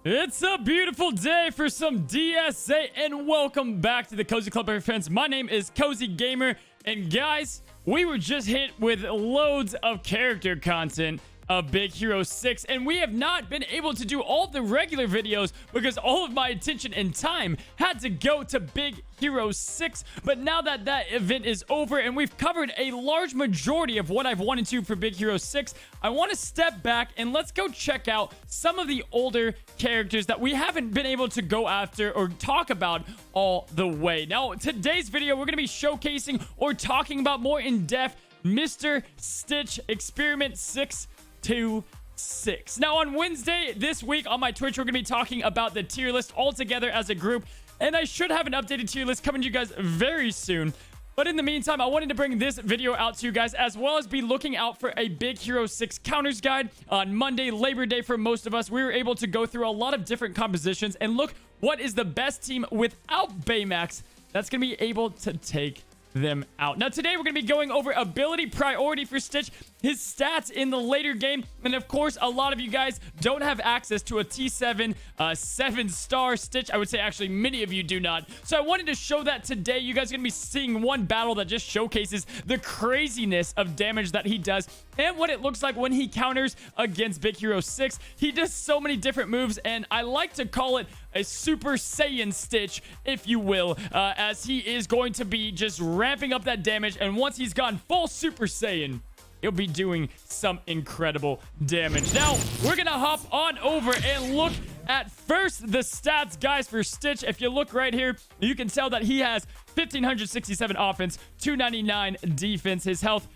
It's a beautiful day for some DSA, and welcome back to the Cozy Club, my friends. My name is Cozy Gamer, and guys, we were just hit with loads of character content of Big Hero 6, and we have not been able to do all the regular videos because all of my attention and time had to go to Big Hero 6. But now that that event is over and we've covered a large majority of what I've wanted to for Big Hero 6, I want to step back and let's go check out some of the older characters that we haven't been able to go after or talk about all the way. Now, today's video, we're going to be showcasing or talking about more in depth Mr. Stitch Experiment 626. Now, on Wednesday this week on my Twitch, we're going to be talking about the tier list all together as a group, and I should have an updated tier list coming to you guys very soon. But in the meantime, I wanted to bring this video out to you guys, as well as be looking out for a Big Hero 6 counters guide. On Monday, Labor Day, for most of us, we were able to go through a lot of different compositions and look what is the best team without Baymax that's going to be able to take them out. Now, today we're going to be going over ability priority for Stitch, his stats in the later game, and of course, a lot of you guys don't have access to a T7 7-star Stitch. I would say actually many of you do not. So I wanted to show that today. You guys are going to be seeing one battle that just showcases the craziness of damage that he does and what it looks like when he counters against Big Hero 6. He does so many different moves, and I like to call it a Super Saiyan Stitch, if you will, as he is going to be just ramping up that damage, and once he's gone full Super Saiyan, he'll be doing some incredible damage. Now, we're gonna hop on over and look at first the stats, guys, for Stitch. If you look right here, you can tell that he has 1,567 offense, 299 defense. His health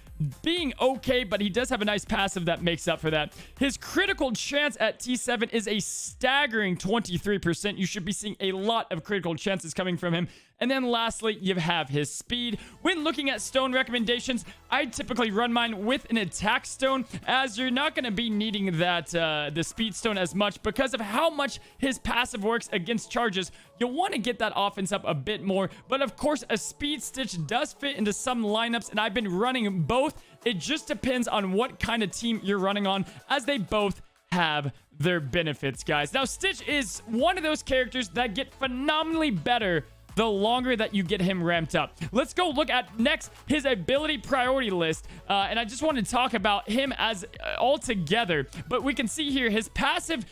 being okay, but he does have a nice passive that makes up for that. His critical chance at T7 is a staggering 23%. You should be seeing a lot of critical chances coming from him. And then lastly, you have his speed. When looking at stone recommendations, I typically run mine with an attack stone, as you're not going to be needing that the speed stone as much because of how much his passive works against charges. You'll want to get that offense up a bit more, but of course, a speed Stitch does fit into some lineups, and I've been running both. It just depends on what kind of team you're running on, as they both have their benefits, guys. Now, Stitch is one of those characters that get phenomenally better the longer that you get him ramped up. Let's go look at next his ability priority list, and I just want to talk about him as all together. But we can see here his passive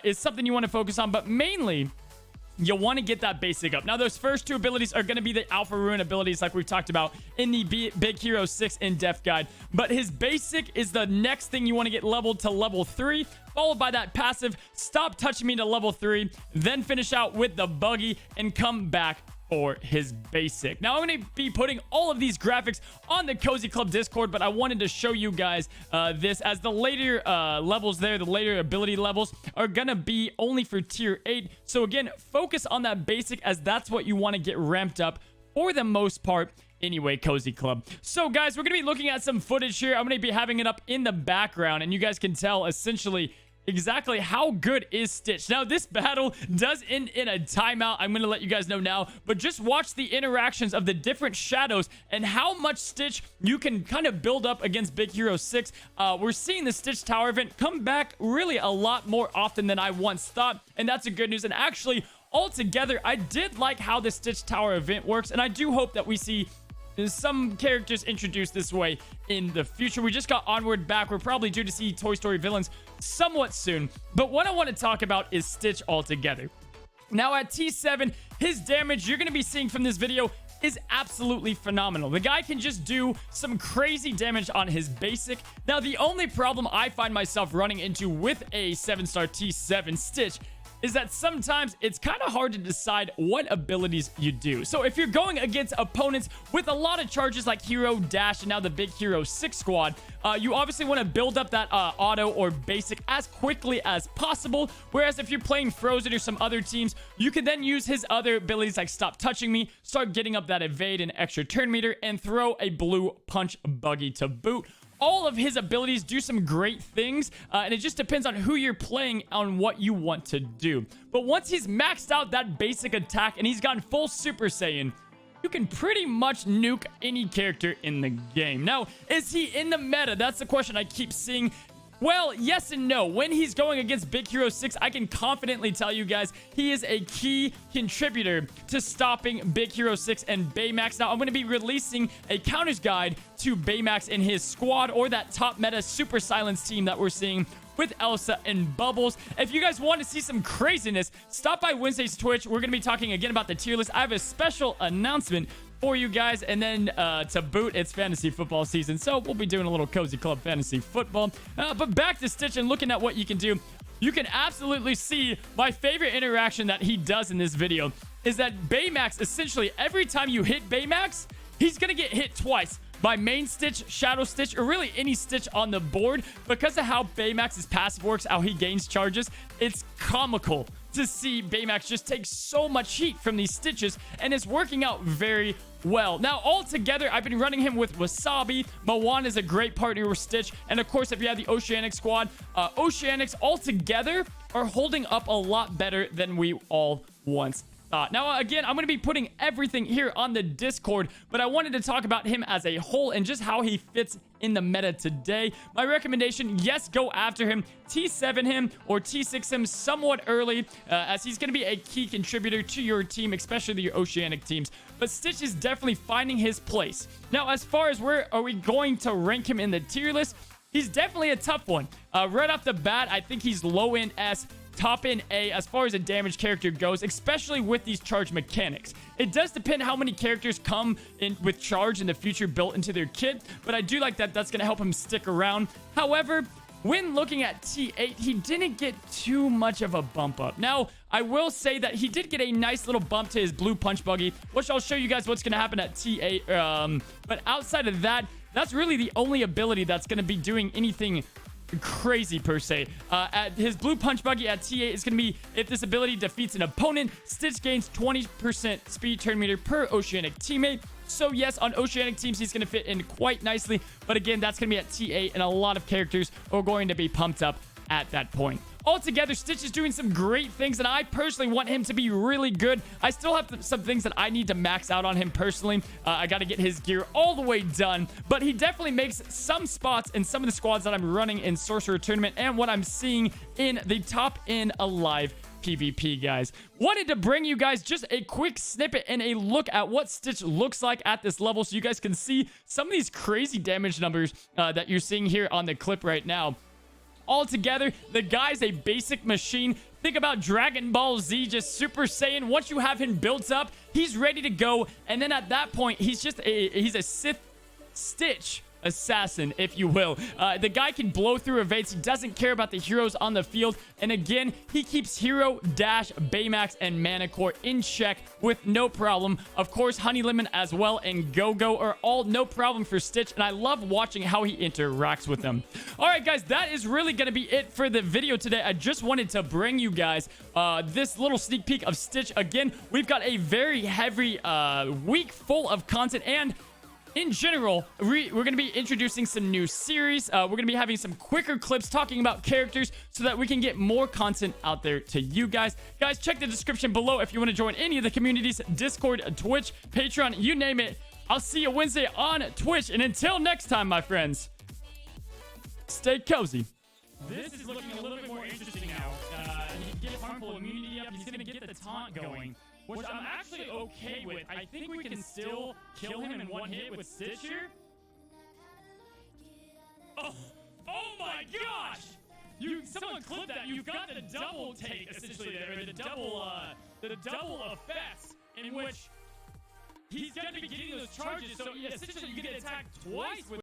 is something you want to focus on, but mainly you'll want to get that basic up. Now, those first two abilities are going to be the Alpha Ruin abilities like we've talked about in the Big Hero 6 in-depth guide. But his basic is the next thing you want to get leveled to level 3, followed by that passive, Stop Touching Me, to level 3, then finish out with the Buggy and come back for his basic. Now, I'm going to be putting all of these graphics on the Cozy Club Discord, but I wanted to show you guys this, as the later levels there, the later ability levels, are going to be only for tier 8. So again, focus on that basic, as that's what you want to get ramped up for the most part. Anyway, Cozy Club. So, guys, we're going to be looking at some footage here. I'm going to be having it up in the background, and you guys can tell essentially exactly how good is Stitch. Now, this battle does end in a timeout. I'm going to let you guys know now, but just watch the interactions of the different shadows and how much Stitch you can kind of build up against Big Hero 6. We're seeing the Stitch Tower event come back really a lot more often than I once thought, and that's a good news. And actually, altogether, I did like how the Stitch Tower event works, and I do hope that we see some characters introduced this way in the future. We just got Onward back. We're probably due to see Toy Story villains somewhat soon. But what I want to talk about is Stitch altogether. Now, at T7, his damage you're going to be seeing from this video is absolutely phenomenal. The guy can just do some crazy damage on his basic. Now, the only problem I find myself running into with a 7-star T7 Stitch is that sometimes it's kind of hard to decide what abilities you do. So if you're going against opponents with a lot of charges like Hero, Dash, and now the Big Hero 6 squad, you obviously want to build up that auto or basic as quickly as possible. Whereas if you're playing Frozen or some other teams, you can then use his other abilities like Stop Touching Me, start getting up that evade and extra turn meter, and throw a blue punch Buggy to boot. All of his abilities do some great things, and it just depends on who you're playing on what you want to do. But once he's maxed out that basic attack and he's gone full Super Saiyan, you can pretty much nuke any character in the game. Now, is he in the meta? That's the question I keep seeing. Well, yes and no. When he's going against Big Hero 6, I can confidently tell you guys he is a key contributor to stopping Big Hero 6 and Baymax. Now, I'm going to be releasing a counters guide to Baymax and his squad, or that top meta Super Silence team that we're seeing with Elsa and Bubbles. If you guys want to see some craziness, stop by Wednesday's Twitch. We're going to be talking again about the tier list. I have a special announcement for you guys, and then to boot, it's fantasy football season, so we'll be doing a little Cozy Club fantasy football. But back to Stitch and looking at what you can do. You can absolutely see my favorite interaction that he does in this video is that Baymax, essentially every time you hit Baymax, he's gonna get hit twice by main Stitch, Shadow Stitch, or really any Stitch on the board. Because of how Baymax's passive works, how he gains charges, it's comical to see Baymax just take so much heat from these Stitches, and it's working out very well. Now, altogether, I've been running him with Wasabi. Moana is a great partner with Stitch, and of course, if you have the Oceanic squad, Oceanics altogether are holding up a lot better than we all once thought. Now, again, I'm going to be putting everything here on the Discord, but I wanted to talk about him as a whole and just how he fits in the meta today. My recommendation, yes, go after him. T7 him or T6 him somewhat early, as he's going to be a key contributor to your team, especially your Oceanic teams. But Stitch is definitely finding his place. Now, as far as where are we going to rank him in the tier list, he's definitely a tough one. Right off the bat, I think he's low end S, top in A as far as a damage character goes, especially with these charge mechanics. It does depend how many characters come in with charge in the future built into their kit, but I do like that that's going to help him stick around. However, when looking at T8, he didn't get too much of a bump up. Now, I will say that he did get a nice little bump to his blue punch buggy, which I'll show you guys what's going to happen at T8. But outside of that, that's really the only ability that's going to be doing anything crazy per se. At his blue punch buggy at T8 is going to be, if this ability defeats an opponent, Stitch gains 20% speed turn meter per Oceanic teammate. So yes, on Oceanic teams, he's going to fit in quite nicely. But again, that's going to be at T8, and a lot of characters are going to be pumped up at that point. Altogether, Stitch is doing some great things, and I personally want him to be really good. I still have some things that I need to max out on him personally. I got to get his gear all the way done, but he definitely makes some spots in some of the squads that I'm running in Sorcerer Tournament and what I'm seeing in the top in Alive PvP, guys. Wanted to bring you guys just a quick snippet and a look at what Stitch looks like at this level so you guys can see some of these crazy damage numbers that you're seeing here on the clip right now. Altogether, the guy's a basic machine. Think about Dragon Ball Z, just Super Saiyan. Once you have him built up, he's ready to go. And then at that point, he's a Sith Stitch assassin, if you will. The guy can blow through evades. He doesn't care about the heroes on the field. And again, he keeps Hero, Dash, Baymax, and Manicore in check with no problem. Of course, Honey Lemon as well and Go-Go are all no problem for Stitch. And I love watching how he interacts with them. All right, guys, that is really going to be it for the video today. I just wanted to bring you guys this little sneak peek of Stitch. Again, we've got a very heavy week full of content, and in general, we're going to be introducing some new series. We're going to be having some quicker clips talking about characters so that we can get more content out there to you guys. Guys, check the description below if you want to join any of the communities, Discord, Twitch, Patreon, you name it. I'll see you Wednesday on Twitch. And until next time, my friends, stay cozy. This is looking a little bit more interesting now. He can get harmful immunity up. He's going to get the taunt going, which I'm actually okay with. I think we can still kill him in one hit with Stitch here. Oh my gosh! Someone clip that. You've got the double take essentially there, or the double effects in which he's going to be getting those charges. So essentially, you get attacked twice with